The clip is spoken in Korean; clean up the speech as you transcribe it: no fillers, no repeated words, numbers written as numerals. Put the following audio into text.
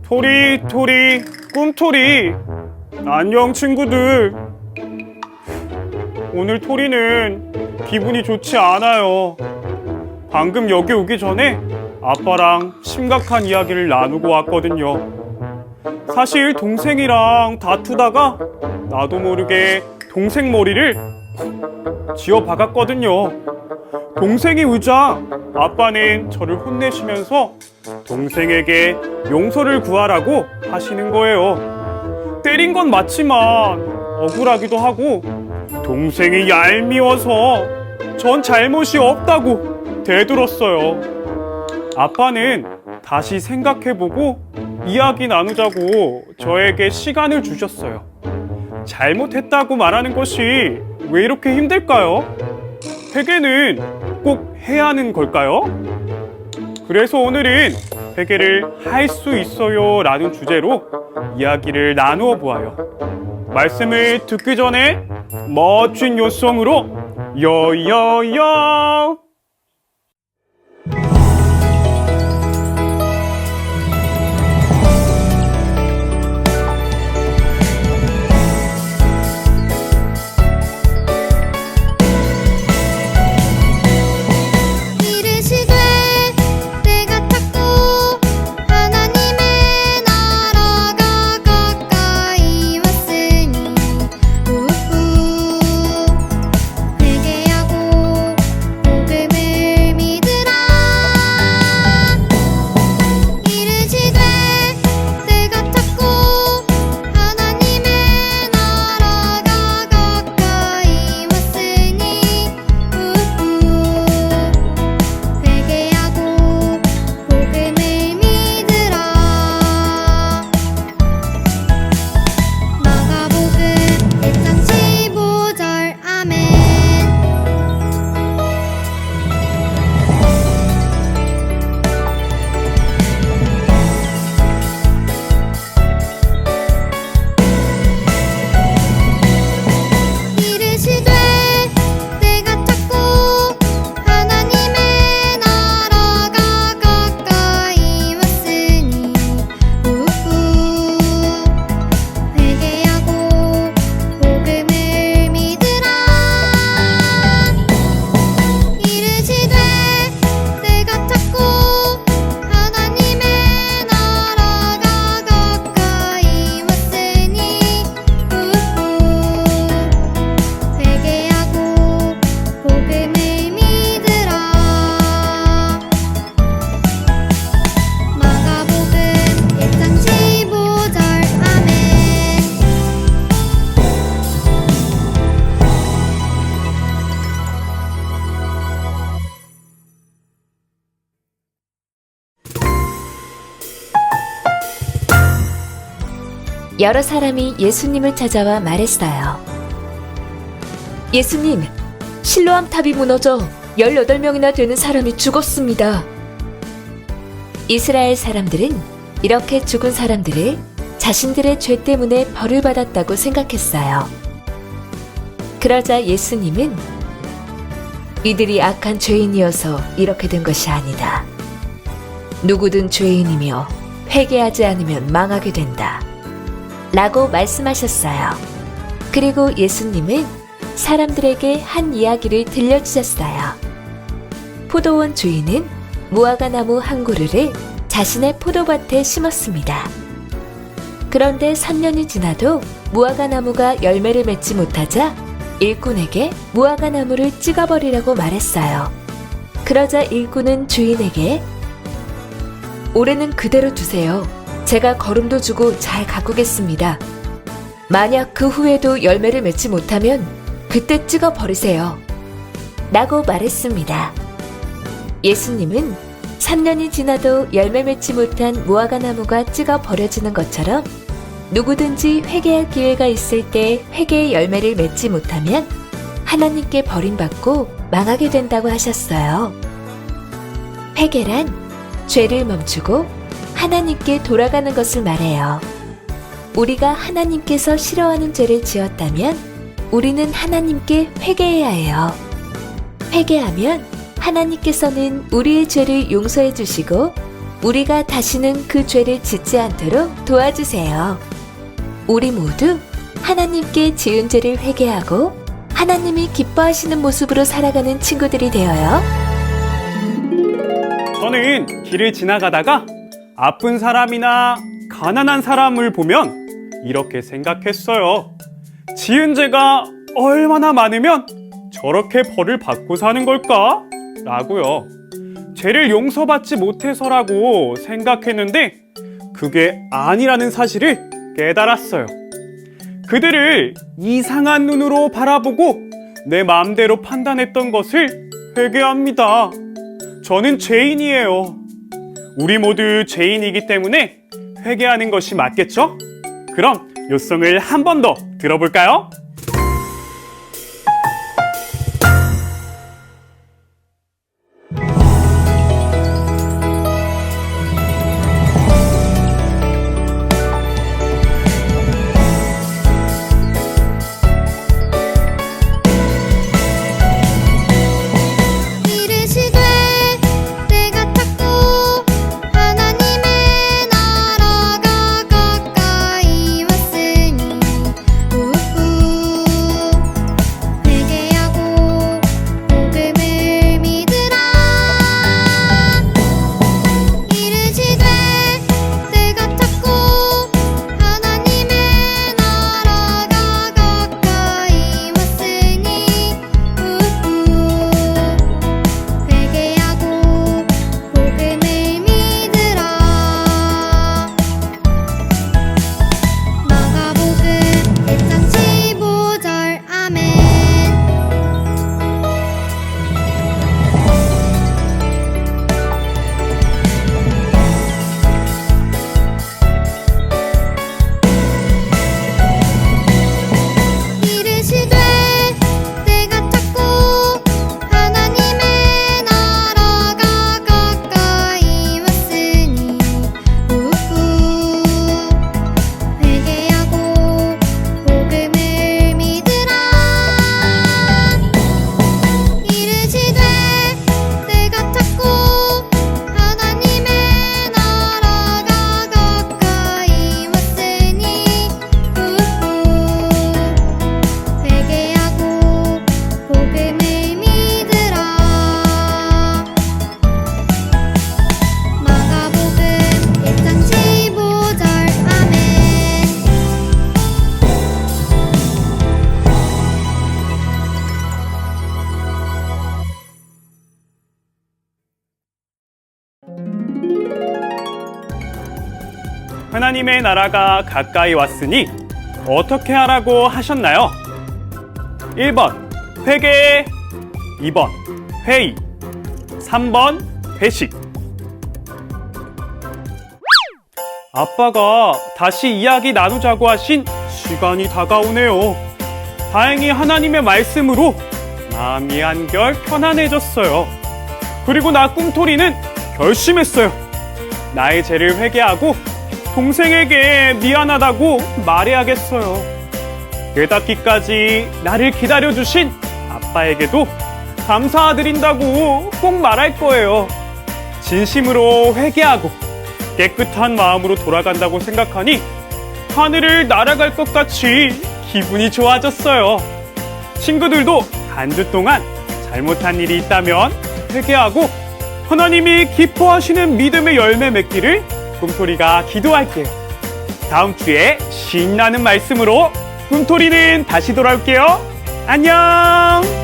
토리, 꿈토리. 안녕, 친구들. 오늘 토리는 기분이 좋지 않아요. 방금 여기 오기 전에 아빠랑 심각한 이야기를 나누고 왔거든요. 사실 동생이랑 다투다가 나도 모르게 동생 머리를 쥐어 박았거든요. 동생이 의자, 아빠는 저를 혼내시면서 동생에게 용서를 구하라고 하시는 거예요. 때린 건 맞지만 억울하기도 하고 동생이 얄미워서 전 잘못이 없다고 대들었어요. 아빠는 다시 생각해보고 이야기 나누자고 저에게 시간을 주셨어요. 잘못했다고 말하는 것이 왜 이렇게 힘들까요? 회개는 꼭 해야 하는 걸까요? 그래서 오늘은 회개를 할 수 있어요 라는 주제로 이야기를 나누어 보아요. 말씀을 듣기 전에 멋진 요성으로 여여여. 여러 사람이 예수님을 찾아와 말했어요. 예수님, 실로암 탑이 무너져 18명이나 되는 사람이 죽었습니다. 이스라엘 사람들은 이렇게 죽은 사람들을 자신들의 죄 때문에 벌을 받았다고 생각했어요. 그러자 예수님은 이들이 악한 죄인이어서 이렇게 된 것이 아니다. 누구든 죄인이며 회개하지 않으면 망하게 된다. 라고 말씀하셨어요. 그리고 예수님은 사람들에게 한 이야기를 들려주셨어요. 포도원 주인은 무화과나무 한 그루를 자신의 포도밭에 심었습니다. 그런데 3년이 지나도 무화과나무가 열매를 맺지 못하자 일꾼에게 무화과나무를 찍어버리라고 말했어요. 그러자 일꾼은 주인에게 올해는 그대로 두세요. 제가 거름도 주고 잘 가꾸겠습니다. 만약 그 후에도 열매를 맺지 못하면 그때 찍어버리세요. 라고 말했습니다. 예수님은 3년이 지나도 열매 맺지 못한 무화과나무가 찍어버려지는 것처럼 누구든지 회개할 기회가 있을 때 회개의 열매를 맺지 못하면 하나님께 버림받고 망하게 된다고 하셨어요. 회개란 죄를 멈추고 하나님께 돌아가는 것을 말해요. 우리가 하나님께서 싫어하는 죄를 지었다면 우리는 하나님께 회개해야 해요. 회개하면 하나님께서는 우리의 죄를 용서해 주시고 우리가 다시는 그 죄를 짓지 않도록 도와주세요. 우리 모두 하나님께 지은 죄를 회개하고 하나님이 기뻐하시는 모습으로 살아가는 친구들이 되어요. 저는 길을 지나가다가 아픈 사람이나 가난한 사람을 보면 이렇게 생각했어요. 지은 죄가 얼마나 많으면 저렇게 벌을 받고 사는 걸까? 라고요. 죄를 용서받지 못해서라고 생각했는데 그게 아니라는 사실을 깨달았어요. 그들을 이상한 눈으로 바라보고 내 마음대로 판단했던 것을 회개합니다. 저는 죄인이에요. 우리 모두 죄인이기 때문에 회개하는 것이 맞겠죠? 그럼 요송을 한 번 더 들어볼까요? 이르시되 때가 찼고 하나님의 나라가 가까이 왔으니 우후 회개하고 복음을 믿으라. 이르시되 때가 찼고 하나님의 나라가 가까이 왔으니 우후 회개하고 복음을 믿으라. 마가복음 1장 15절 아멘. 이르시되 때가 찼고 하나님의 나라가 가까이 왔으니 우후 회개하고 복음을 믿으라. 이르시되 때가 찼고 하나님의 나라가 가까이 왔으니 우후 회개하고 복음을 믿으라. 마가복음 1장 15절 아멘. 하나님의 나라가 가까이 왔으니 어떻게 하라고 하셨나요? 1번 회개, 2번 회의, 3번 회식. 아빠가 다시 이야기 나누자고 하신 시간이 다가오네요. 다행히 하나님의 말씀으로 마음이 한결 편안해졌어요. 그리고 나 꿈토리는 결심했어요. 나의 죄를 회개하고 동생에게 미안하다고 말해야겠어요. 깨닫기까지 나를 기다려주신 아빠에게도 감사드린다고 꼭 말할 거예요. 진심으로 회개하고 깨끗한 마음으로 돌아간다고 생각하니 하늘을 날아갈 것 같이 기분이 좋아졌어요. 친구들도 한 주 동안 잘못한 일이 있다면 회개하고 하나님이 기뻐하시는 믿음의 열매 맺기를 꿈토리가 기도할게요. 다음 주에 신나는 말씀으로 꿈토리는 다시 돌아올게요. 안녕!